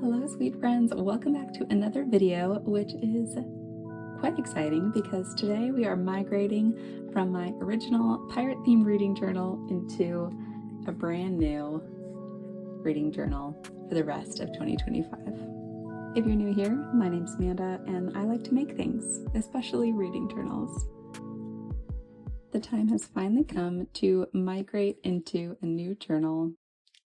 Hello, sweet friends. Welcome back to another video, which is quite exciting because today we are migrating from my original pirate-themed reading journal into a brand new reading journal for the rest of 2025. If you're new here, my name's Amanda, and I like to make things, especially reading journals. The time has finally come to migrate into a new journal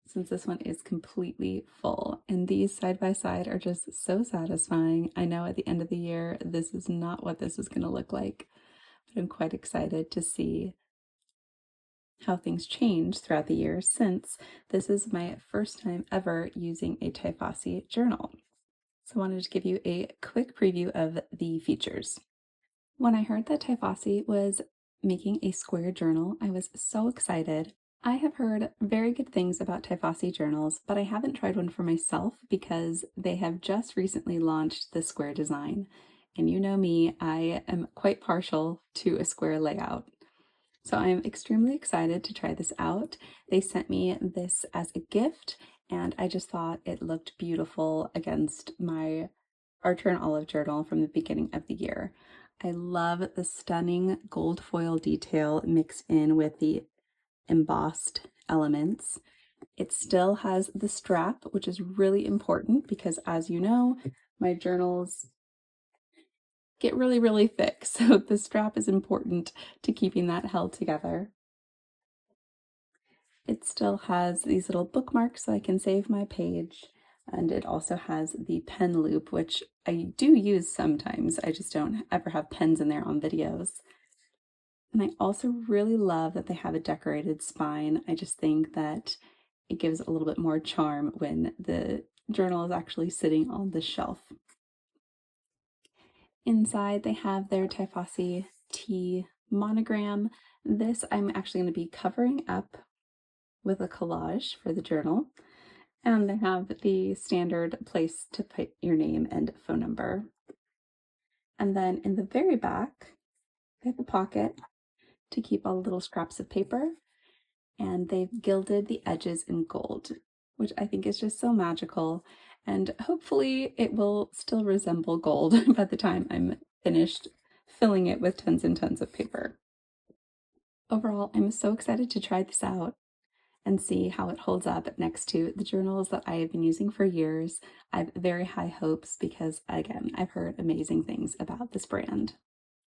since this one is completely full, and these side by side are just so satisfying. I know at the end of the year, this is not what this is going to look like, but I'm quite excited to see how things change throughout the year since this is my first time ever using a Tiefossi journal. So I wanted to give you a quick preview of the features. When I heard that Tiefossi was making a square journal, I was so excited. I have heard very good things about Tiefossi journals, but I haven't tried one for myself because they have just recently launched the square design. And you know me, I am quite partial to a square layout. So I'm extremely excited to try this out. They sent me this as a gift, and I just thought it looked beautiful against my Archer and Olive journal from the beginning of the year. I love the stunning gold foil detail mixed in with the embossed elements. It still has the strap, which is really important because, as you know, my journals get really thick, so the strap is important to keeping that held together. It still has these little bookmarks so I can save my page, and it also has the pen loop, which I do use sometimes. I just don't ever have pens in there on videos. And I also really love that they have a decorated spine. I just think that it gives a little bit more charm when the journal is actually sitting on the shelf. Inside, they have their Tiefossi tea monogram. This I'm actually going to be covering up with a collage for the journal. And they have the standard place to put your name and phone number. And then in the very back, they have a pocket to keep all the little scraps of paper. And they've gilded the edges in gold, which I think is just so magical. And hopefully it will still resemble gold by the time I'm finished filling it with tons and tons of paper. Overall, I'm so excited to try this out and see how it holds up next to the journals that I have been using for years. I have very high hopes because, again, I've heard amazing things about this brand.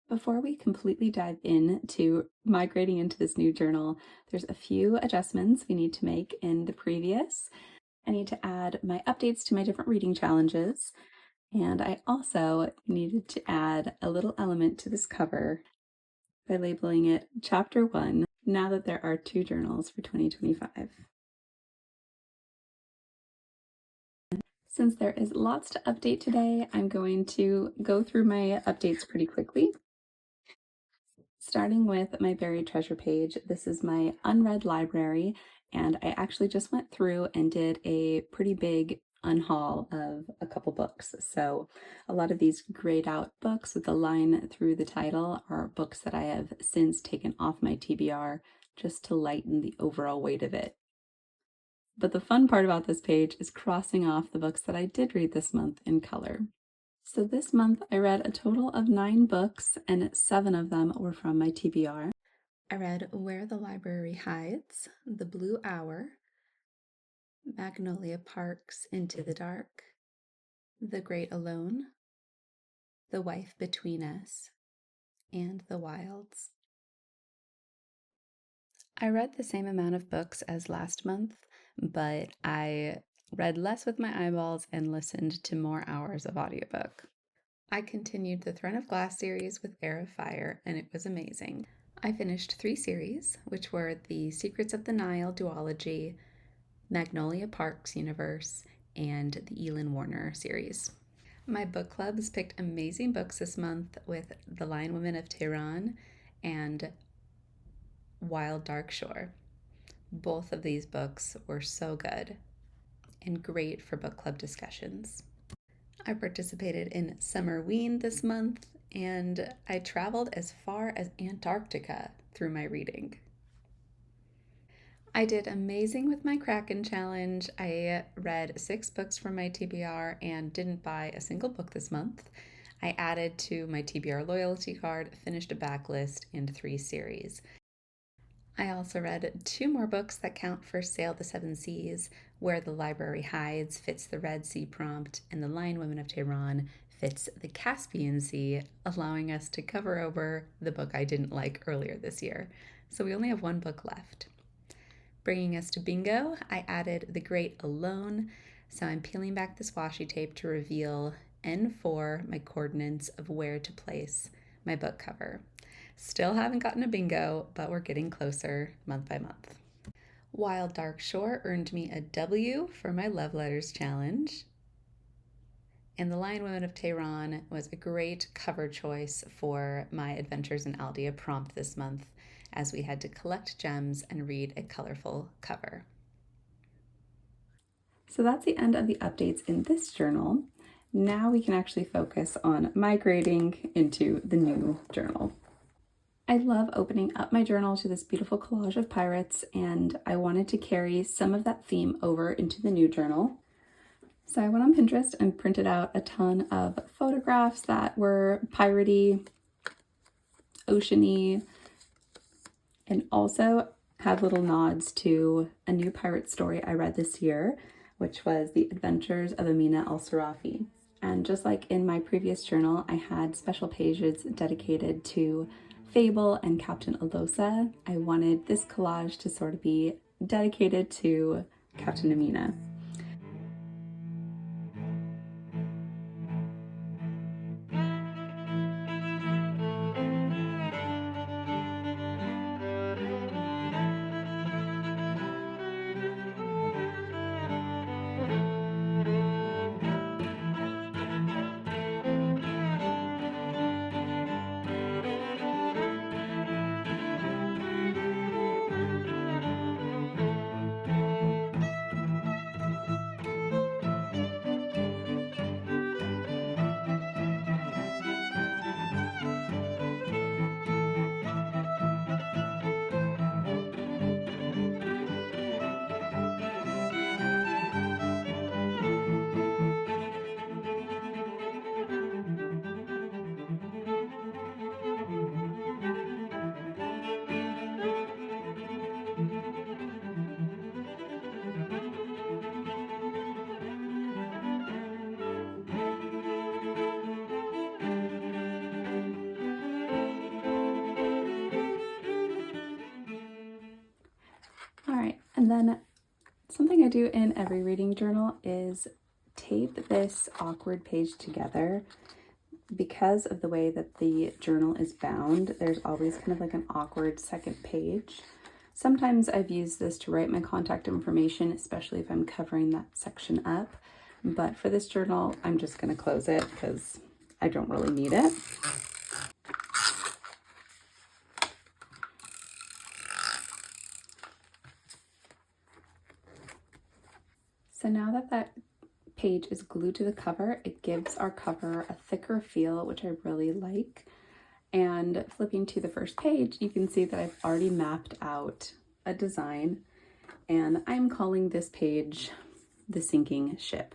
Before we completely dive into migrating into this new journal, there's a few adjustments we need to make in the previous. I need to add my updates to my different reading challenges, and I also needed to add a little element to this cover by labeling it Chapter 1, now that there are 2 journals for 2025. Since there is lots to update today, I'm going to go through my updates pretty quickly. Starting with my buried treasure page, this is my unread library, and I actually just went through and did a pretty big unhaul of a couple books. So a lot of these grayed out books with the line through the title are books that I have since taken off my TBR just to lighten the overall weight of it. But the fun part about this page is crossing off the books that I did read this month in color. So this month I read a total of 9 books, and 7 of them were from my TBR. I read Where the Library Hides, The Blue Hour, Magnolia Park's Into the Dark, The Great Alone, The Wife Between Us, and The Wilds. I read the same amount of books as last month, but I read less with my eyeballs and listened to more hours of audiobook. I continued the Throne of Glass series with Heir of Fire, and it was amazing. I finished 3 series, which were the Secrets of the Nile duology, Magnolia Park's universe, and the Elin Warner series. My book clubs picked amazing books this month with The Lion Women of Tehran and Wild Dark Shore. Both of these books were so good and great for book club discussions. I participated in Summerween this month, and I traveled as far as Antarctica through my reading. I did amazing with my Kraken challenge. I read 6 books from my TBR and didn't buy a single book this month. I added to my TBR loyalty card, finished a backlist, and 3 series. I also read 2 more books that count for Sail the Seven Seas, Where the Library Hides fits the Red Sea prompt, and The Lion Women of Tehran fits the Caspian Sea, allowing us to cover over the book I didn't like earlier this year. So we only have 1 book left. Bringing us to bingo, I added The Great Alone, so I'm peeling back this washi tape to reveal N4, my coordinates of where to place my book cover. Still haven't gotten a bingo, but we're getting closer month by month. Wild Dark Shore earned me a W for my Love Letters challenge. And The Lion Women of Tehran was a great cover choice for my Adventures in Aldea prompt this month, as we had to collect gems and read a colorful cover. So that's the end of the updates in this journal. Now we can actually focus on migrating into the new journal. I love opening up my journal to this beautiful collage of pirates, and I wanted to carry some of that theme over into the new journal. So I went on Pinterest and printed out a ton of photographs that were piratey, oceany, and also had little nods to a new pirate story I read this year, which was The Adventures of Amina al-Sarafi. And just like in my previous journal, I had special pages dedicated to Fable and Captain Alosa. I wanted this collage to sort of be dedicated to Captain Amina. All right, and then something I do in every reading journal is tape this awkward page together. Because of the way that the journal is bound, there's always kind of like an awkward second page. Sometimes I've used this to write my contact information, especially if I'm covering that section up. But for this journal, I'm just going to close it because I don't really need it. So now that that page is glued to the cover, it gives our cover a thicker feel, which I really like. And flipping to the first page, you can see that I've already mapped out a design, and I'm calling this page The Sinking Ship,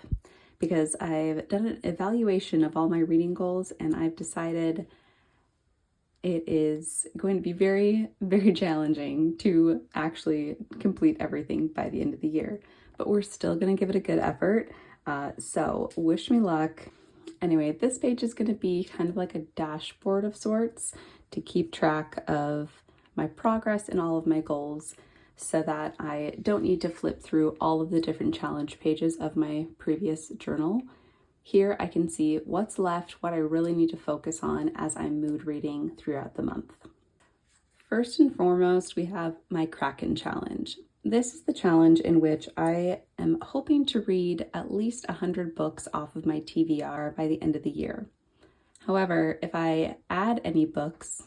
because I've done an evaluation of all my reading goals, and I've decided it is going to be very, very challenging to actually complete everything by the end of the year, but we're still going to give it a good effort. So wish me luck. Anyway, this page is going to be kind of like a dashboard of sorts to keep track of my progress and all of my goals, so that I don't need to flip through all of the different challenge pages of my previous journal. Here I can see what's left, what I really need to focus on as I'm mood reading throughout the month. First and foremost, we have my Kraken challenge. This is the challenge in which I am hoping to read at least 100 books off of my TBR by the end of the year. However, if I add any books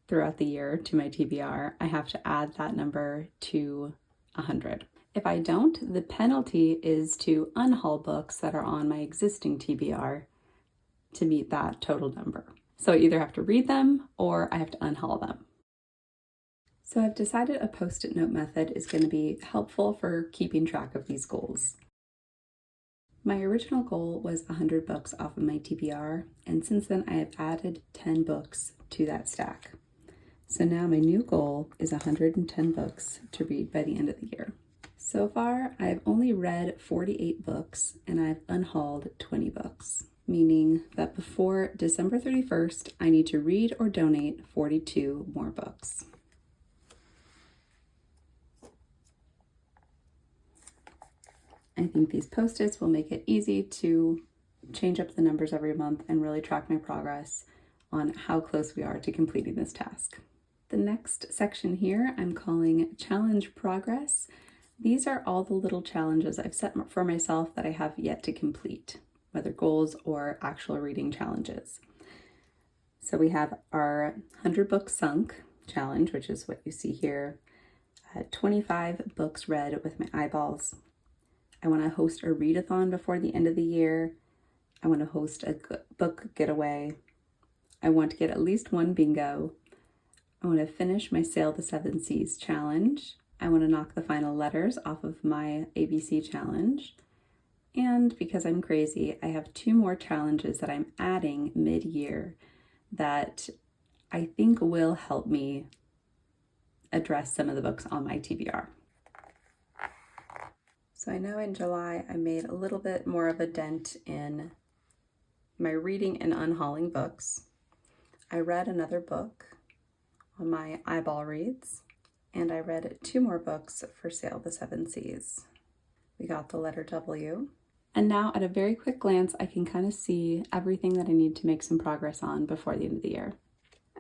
throughout the year to my TBR, I have to add that number to 100. If I don't, the penalty is to unhaul books that are on my existing TBR to meet that total number. So I either have to read them or I have to unhaul them. So I've decided a post-it note method is going to be helpful for keeping track of these goals. My original goal was 100 books off of my TBR, and since then I have added 10 books to that stack. So now my new goal is 110 books to read by the end of the year. So far, I've only read 48 books and I've unhauled 20 books, meaning that before December 31st, I need to read or donate 42 more books. I think these post-its will make it easy to change up the numbers every month and really track my progress on how close we are to completing this task. The next section here I'm calling Challenge Progress. These are all the little challenges I've set for myself that I have yet to complete, whether goals or actual reading challenges. So we have our 100 books sunk challenge, which is what you see here. 25 books read with my eyeballs. I want to host a readathon before the end of the year. I want to host a book getaway. I want to get at least one bingo. I want to finish my Sail the Seven Seas challenge. I want to knock the final letters off of my ABC challenge. And because I'm crazy, I have 2 more challenges that I'm adding mid-year that I think will help me address some of the books on my TBR. So I know in July I made a little bit more of a dent in my reading and unhauling books. I read another book on my eyeball reads, and I read 2 more books for Sail the Seven Seas. We got the letter W. And now at a very quick glance, I can kind of see everything that I need to make some progress on before the end of the year.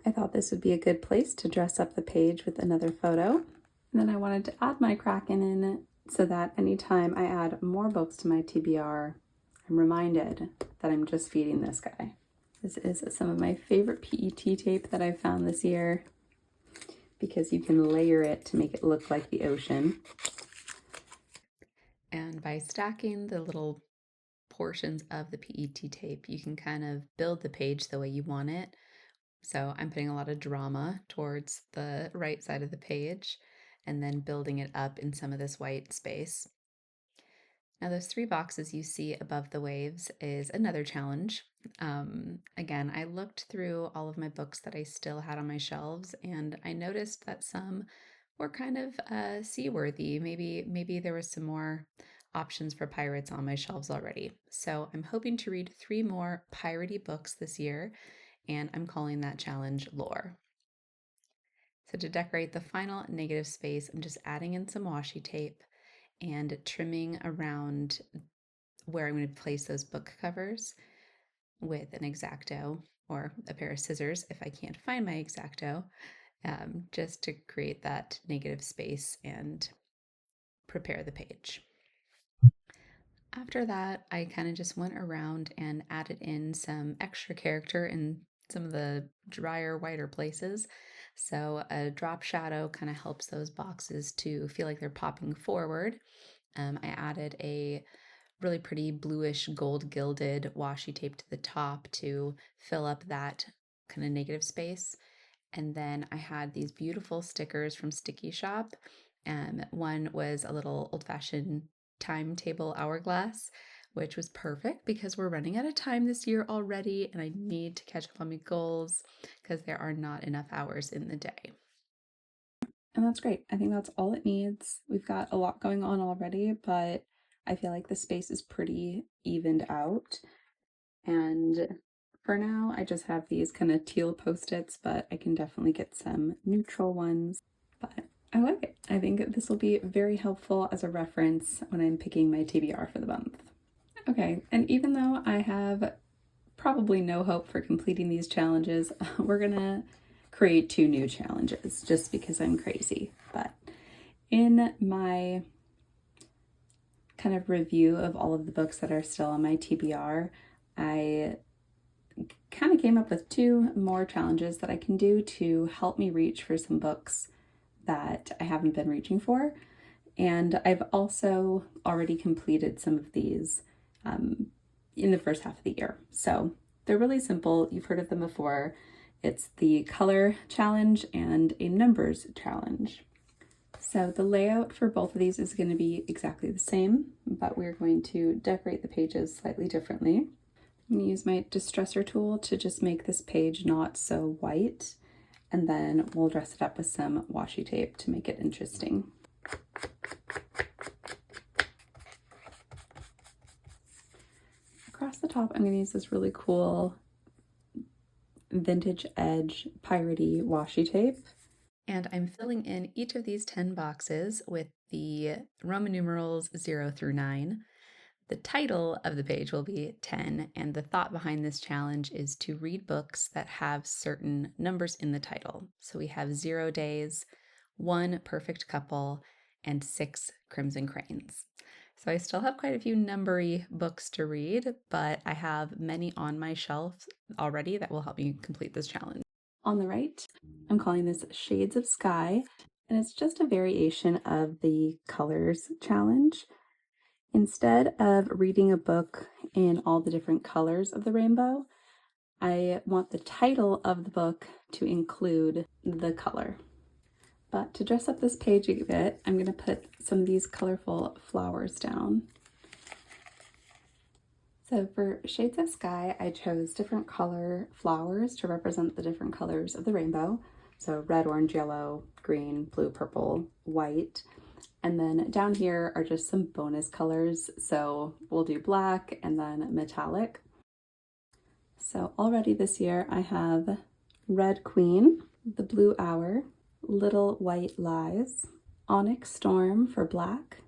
I thought this would be a good place to dress up the page with another photo. And then I wanted to add my Kraken in so that anytime I add more books to my TBR, I'm reminded that I'm just feeding this guy. This is some of my favorite PET tape that I've found this year, because you can layer it to make it look like the ocean. And by stacking the little portions of the PET tape, you can kind of build the page the way you want it. So I'm putting a lot of drama towards the right side of the page and then building it up in some of this white space. Now those 3 boxes you see above the waves is another challenge. Again, I looked through all of my books that I still had on my shelves, and I noticed that some were kind of seaworthy. Maybe there was some more options for pirates on my shelves already. So I'm hoping to read 3 more piratey books this year, and I'm calling that challenge Lore. So to decorate the final negative space, I'm just adding in some washi tape and trimming around where I'm going to place those book covers with an X-Acto or a pair of scissors if I can't find my X-Acto, just to create that negative space and prepare the page. After that, I kind of just went around and added in some extra character in some of the drier, whiter places. So a drop shadow kind of helps those boxes to feel like they're popping forward. I added a really pretty bluish gold gilded washi tape to the top to fill up that kind of negative space. And then I had these beautiful stickers from Sticky Shop. One was a little old-fashioned timetable hourglass, which was perfect because we're running out of time this year already and I need to catch up on my goals because there are not enough hours in the day. And that's great. I think that's all it needs. We've got a lot going on already, but I feel like the space is pretty evened out. And for now, I just have these kind of teal post-its, but I can definitely get some neutral ones. But I like it. I think this will be very helpful as a reference when I'm picking my TBR for the month. Okay, and even though I have probably no hope for completing these challenges, we're gonna create 2 new challenges just because I'm crazy. But in my kind of review of all of the books that are still on my TBR, I kind of came up with 2 more challenges that I can do to help me reach for some books that I haven't been reaching for. And I've also already completed some of these in the first half of the year. So they're really simple. You've heard of them before. It's the color challenge and a numbers challenge. So the layout for both of these is going to be exactly the same, but we're going to decorate the pages slightly differently. I'm going to use my distresser tool to just make this page not so white, and then we'll dress it up with some washi tape to make it interesting. Across the top, I'm going to use this really cool vintage edge piratey washi tape. And I'm filling in each of these 10 boxes with the Roman numerals 0 through 9. The title of the page will be 10, and the thought behind this challenge is to read books that have certain numbers in the title. So we have 0 Days, 1 Perfect Couple, and 6 Crimson Cranes. So I still have quite a few numbery books to read, but I have many on my shelf already that will help me complete this challenge. On the right, I'm calling this Shades of Sky, and it's just a variation of the colors challenge. Instead of reading a book in all the different colors of the rainbow, I want the title of the book to include the color. But to dress up this page a bit, I'm going to put some of these colorful flowers down. So for Shades of Sky, I chose different color flowers to represent the different colors of the rainbow. So red, orange, yellow, green, blue, purple, white. And then down here are just some bonus colors. So we'll do black and then metallic. So already this year I have Red Queen, the Blue Hour, Little White Lies, Onyx Storm for black,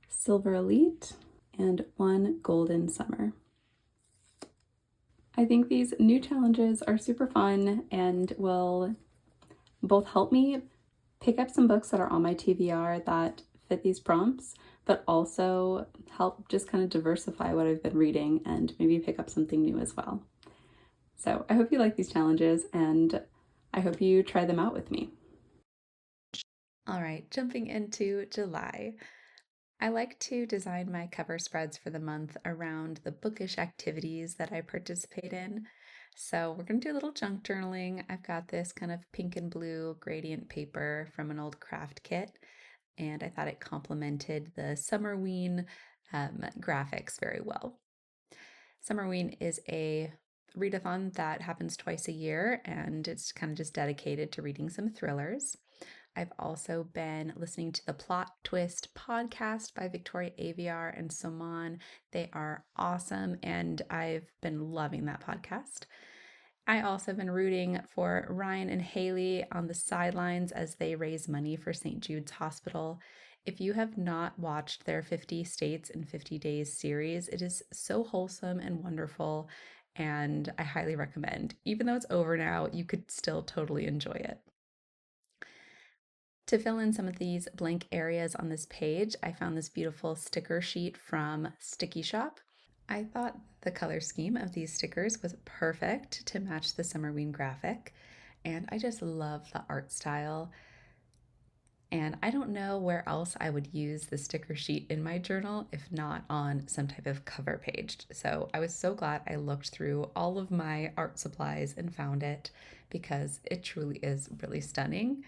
Silver Elite, and One Golden Summer. I think these new challenges are super fun and will both help me pick up some books that are on my TBR that fit these prompts, but also help just kind of diversify what I've been reading and maybe pick up something new as well. So I hope you like these challenges, and I hope you try them out with me. All right, jumping into July. I like to design my cover spreads for the month around the bookish activities that I participate in. So we're going to do a little junk journaling. I've got this kind of pink and blue gradient paper from an old craft kit, and I thought it complemented the Summerween graphics very well. Summerween is a readathon that happens twice a year, and it's kind of just dedicated to reading some thrillers. I've also been listening to the Plot Twist podcast by Victoria Aviar and Soman. They are awesome, and I've been loving that podcast. I also have been rooting for Ryan and Haley on the sidelines as they raise money for St. Jude's Hospital. If you have not watched their 50 States in 50 Days series, it is so wholesome and wonderful, and I highly recommend. Even though it's over now, you could still totally enjoy it. To fill in some of these blank areas on this page, I found this beautiful sticker sheet from Sticky Shop. I thought the color scheme of these stickers was perfect to match the Summerween graphic, and I just love the art style. And I don't know where else I would use the sticker sheet in my journal if not on some type of cover page. So I was so glad I looked through all of my art supplies and found it, because it truly is really stunning.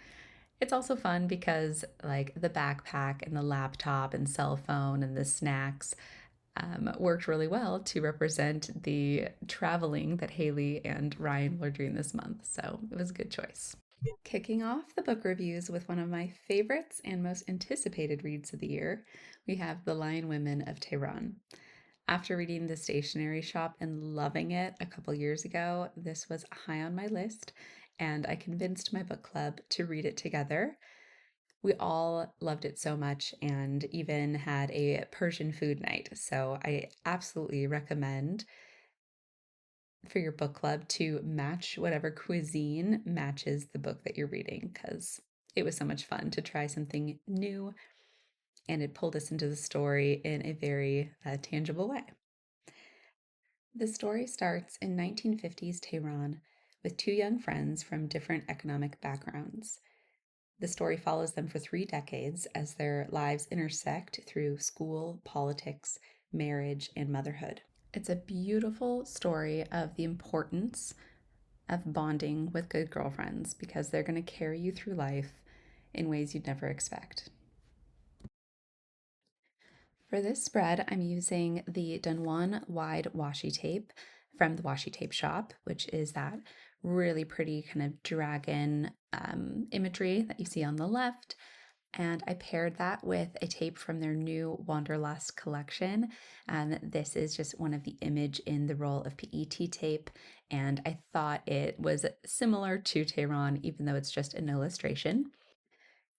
It's also fun because like the backpack and the laptop and cell phone and the snacks worked really well to represent the traveling that Haley and Ryan were doing this month. So it was a good choice. Kicking off the book reviews with one of my favorites and most anticipated reads of the year, we have The Lion Women of Tehran. After reading The Stationery Shop and loving it a couple years ago, this was high on my list, and I convinced my book club to read it together. We all loved it so much and even had a Persian food night. So I absolutely recommend for your book club to match whatever cuisine matches the book that you're reading, because it was so much fun to try something new, and it pulled us into the story in a very tangible way. The story starts in 1950s Tehran with two young friends from different economic backgrounds. The story follows them for 3 decades as their lives intersect through school, politics, marriage, and motherhood. It's a beautiful story of the importance of bonding with good girlfriends because they're going to carry you through life in ways you'd never expect. For this spread, I'm using the Dunwan wide washi tape from the Washi Tape Shop, which is that really pretty kind of dragon imagery that you see on the left. And I paired that with a tape from their new Wanderlust collection. This is just one of the image in the roll of PET tape, and I thought it was similar to Tehran, even though it's just an illustration.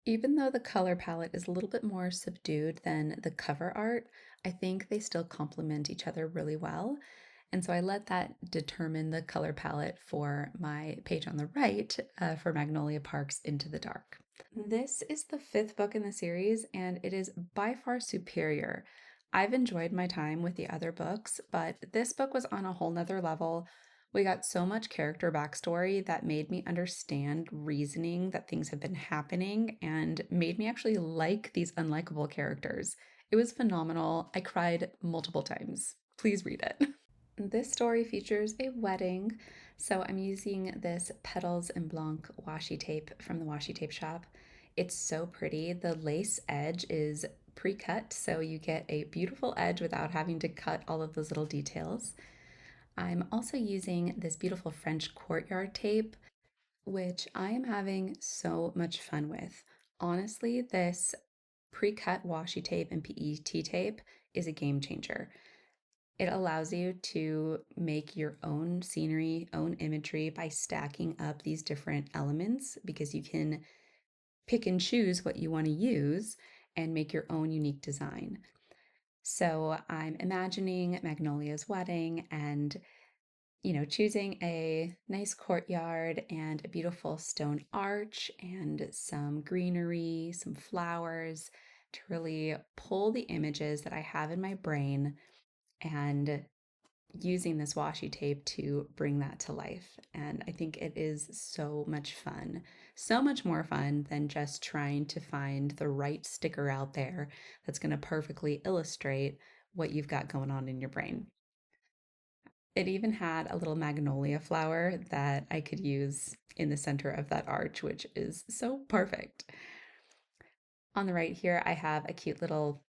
Even though the color palette is a little bit more subdued than the cover art, I think they still complement each other really well. And so I let that determine the color palette for my page on the right for Magnolia Park's Into the Dark. This is the 5th book in the series, and it is by far superior. I've enjoyed my time with the other books, but this book was on a whole nother level. We got so much character backstory that made me understand reasoning that things have been happening and made me actually like these unlikable characters. It was phenomenal. I cried multiple times. Please read it. This story features a wedding, so I'm using this Petals en Blanc washi tape from the Washi Tape Shop. It's so pretty. The lace edge is pre-cut, so you get a beautiful edge without having to cut all of those little details. I'm also using this beautiful French courtyard tape, which I am having so much fun with. Honestly, this pre-cut washi tape and PET tape is a game changer. It allows you to make your own scenery, own imagery by stacking up these different elements because you can pick and choose what you want to use and make your own unique design. So I'm imagining Magnolia's wedding and, choosing a nice courtyard and a beautiful stone arch and some greenery, some flowers to really pull the images that I have in my brain and using this washi tape to bring that to life. And I think it is so much fun, so much more fun than just trying to find the right sticker out there that's going to perfectly illustrate what you've got going on in your brain. It even had a little magnolia flower that I could use in the center of that arch, which is so perfect. On the right here, I have a cute little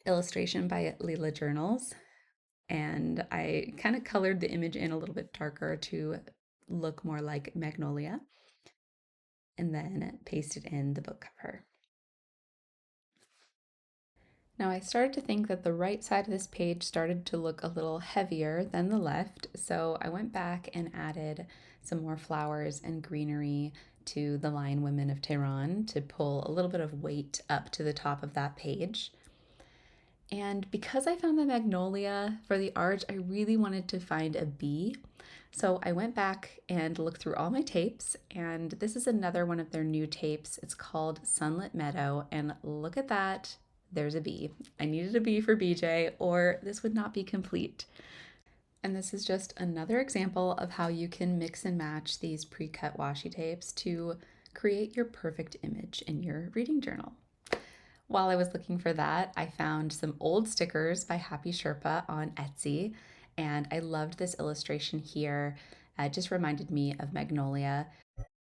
illustration by Leela Journals, and I kind of colored the image in a little bit darker to look more like Magnolia, and then pasted in the book cover. Now I started to think that the right side of this page started to look a little heavier than the left, so I went back and added some more flowers and greenery to the Lion Women of Tehran to pull a little bit of weight up to the top of that page. And because I found the magnolia for the arch, I really wanted to find a bee. So I went back and looked through all my tapes, and this is another one of their new tapes. It's called Sunlit Meadow, and look at that, there's a bee. I needed a bee for BJ, or this would not be complete. And this is just another example of how you can mix and match these pre-cut washi tapes to create your perfect image in your reading journal. While I was looking for that, I found some old stickers by Happy Sherpa on Etsy, and I loved this illustration here. It just reminded me of Magnolia,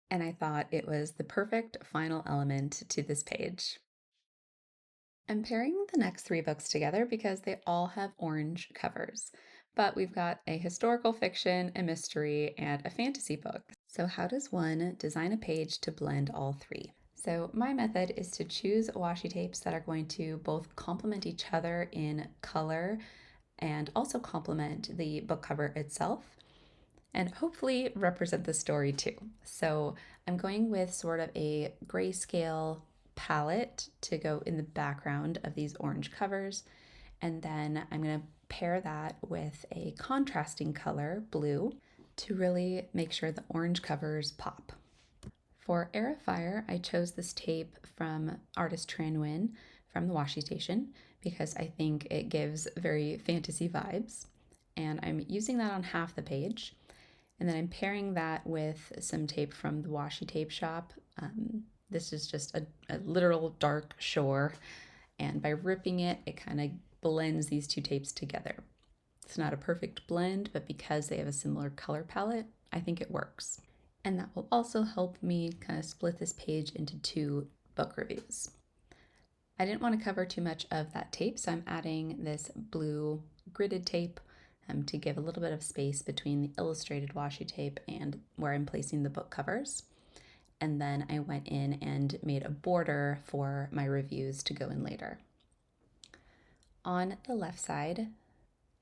and I thought it was the perfect final element to this page. I'm pairing the next 3 books together because they all have orange covers, but we've got a historical fiction, a mystery, and a fantasy book. So how does one design a page to blend all 3? So my method is to choose washi tapes that are going to both complement each other in color and also complement the book cover itself and hopefully represent the story too. So I'm going with sort of a grayscale palette to go in the background of these orange covers, and then I'm going to pair that with a contrasting color, blue, to really make sure the orange covers pop. For Air of Fire, I chose this tape from artist Tran Nguyen from the Washi Station because I think it gives very fantasy vibes. And I'm using that on half the page. And then I'm pairing that with some tape from the Washi Tape Shop. This is just a literal dark shore. And by ripping it, it kind of blends these two tapes together. It's not a perfect blend, but because they have a similar color palette, I think it works. And that will also help me kind of split this page into 2 book reviews. I didn't want to cover too much of that tape, so I'm adding this blue gridded tape to give a little bit of space between the illustrated washi tape and where I'm placing the book covers. And then I went in and made a border for my reviews to go in later. On the left side,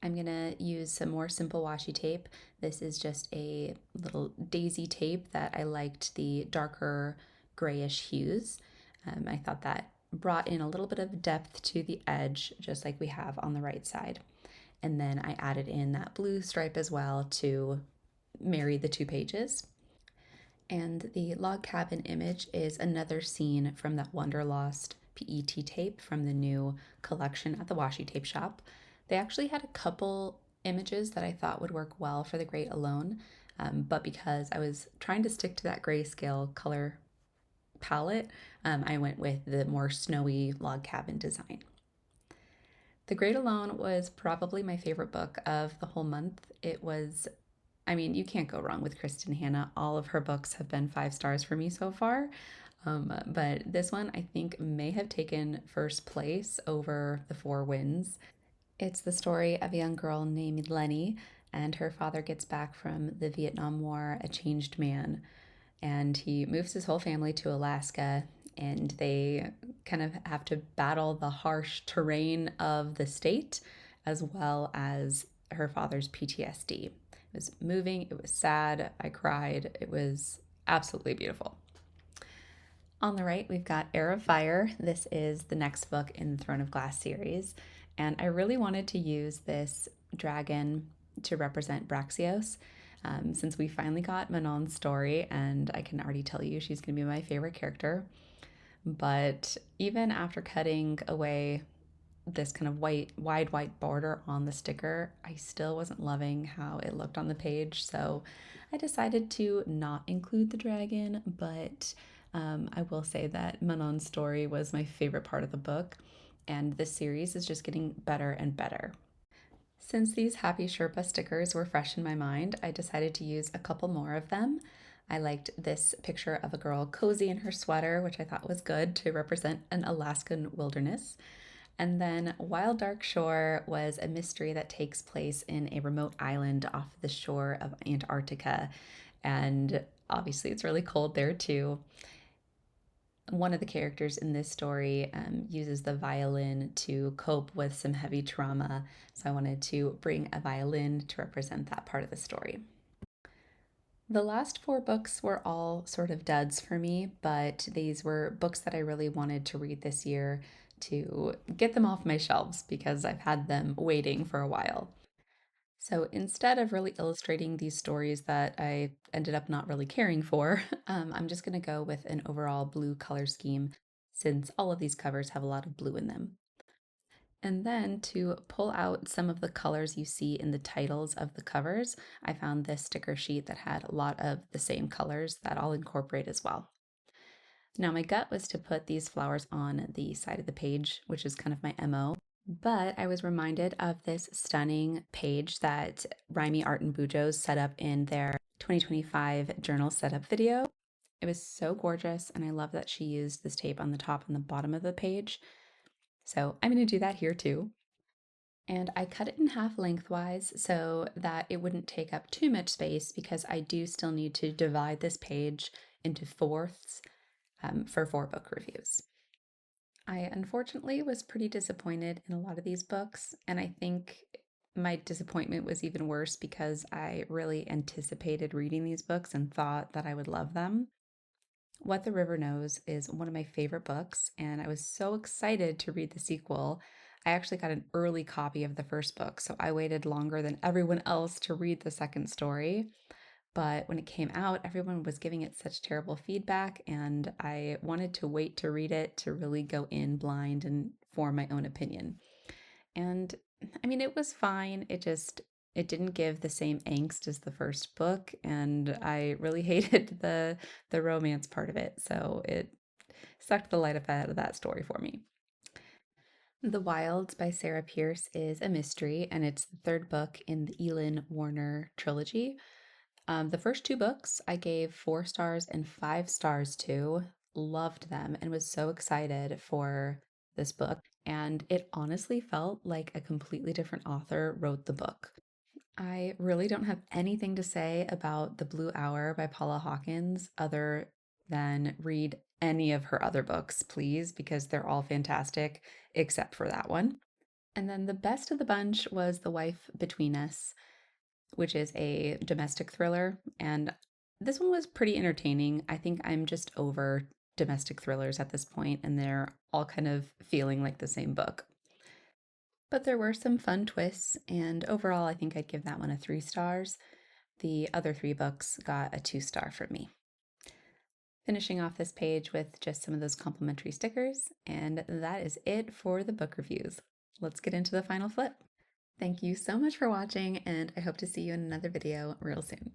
I'm gonna use some more simple washi tape. This is just a little daisy tape that I liked the darker grayish hues. I thought that brought in a little bit of depth to the edge, just like we have on the right side. And then I added in that blue stripe as well to marry the 2 pages. And the log cabin image is another scene from that Wonderlost PET tape from the new collection at the Washi tape shop. They actually had a couple images that I thought would work well for the Great Alone, but because I was trying to stick to that grayscale color palette, I went with the more snowy log cabin design. The Great Alone was probably my favorite book of the whole month. It was, I mean, you can't go wrong with Kristen Hanna. All of her books have been 5 stars for me so far. But this one I think may have taken first place over The Four Winds. It's the story of a young girl named Lenny, and her father gets back from the Vietnam War a changed man, and he moves his whole family to Alaska, and they kind of have to battle the harsh terrain of the state as well as her father's PTSD. It was moving, it was sad, I cried, it was absolutely beautiful. On the right, we've got Heir of Fire. This is the next book in the Throne of Glass series, and I really wanted to use this dragon to represent Braxios. Since we finally got Manon's story, and I can already tell you she's going to be my favorite character. But even after cutting away this kind of wide white border on the sticker, I still wasn't loving how it looked on the page. So I decided to not include the dragon, but I will say that Manon's story was my favorite part of the book, and this series is just getting better and better. Since these Happy Sherpa stickers were fresh in my mind, I decided to use a couple more of them. I liked this picture of a girl cozy in her sweater, which I thought was good to represent an Alaskan wilderness. And then Wild Dark Shore was a mystery that takes place in a remote island off the shore of Antarctica. And obviously, it's really cold there too. One of the characters in this story uses the violin to cope with some heavy trauma. So I wanted to bring a violin to represent that part of the story. The last 4 books were all sort of duds for me, but these were books that I really wanted to read this year to get them off my shelves because I've had them waiting for a while. So instead of really illustrating these stories that I ended up not really caring for, I'm just going to go with an overall blue color scheme since all of these covers have a lot of blue in them. And then to pull out some of the colors you see in the titles of the covers, I found this sticker sheet that had a lot of the same colors that I'll incorporate as well. Now my gut was to put these flowers on the side of the page, which is kind of my MO, but I was reminded of this stunning page that Rhyme Art and Bujo's set up in their 2025 journal setup video. It was so gorgeous, and I love that she used this tape on the top and the bottom of the page. So I'm going to do that here too. And I cut it in half lengthwise so that it wouldn't take up too much space because I do still need to divide this page into fourths for 4 book reviews. I unfortunately was pretty disappointed in a lot of these books, and I think my disappointment was even worse because I really anticipated reading these books and thought that I would love them. What the River Knows is one of my favorite books, and I was so excited to read the sequel. I actually got an early copy of the first book, so I waited longer than everyone else to read the second story. But when it came out, everyone was giving it such terrible feedback, and I wanted to wait to read it to really go in blind and form my own opinion. And I mean, it was fine. It didn't give the same angst as the first book, and I really hated the romance part of it. So it sucked the life out of that story for me. The Wilds by Sarah Pierce is a mystery, and it's the 3rd book in the Elin Warner trilogy. The first two books I gave 4 stars and 5 stars to. Loved them and was so excited for this book. And it honestly felt like a completely different author wrote the book. I really don't have anything to say about The Blue Hour by Paula Hawkins other than read any of her other books, please, because they're all fantastic except for that one. And then the best of the bunch was The Wife Between Us, which is a domestic thriller. And this one was pretty entertaining. I think I'm just over domestic thrillers at this point, and they're all kind of feeling like the same book. But there were some fun twists, and overall, I think I'd give that one a 3 stars. The other 3 books got a 2 star from me. Finishing off this page with just some of those complimentary stickers, and that is it for the book reviews. Let's get into the final flip. Thank you so much for watching, and I hope to see you in another video real soon.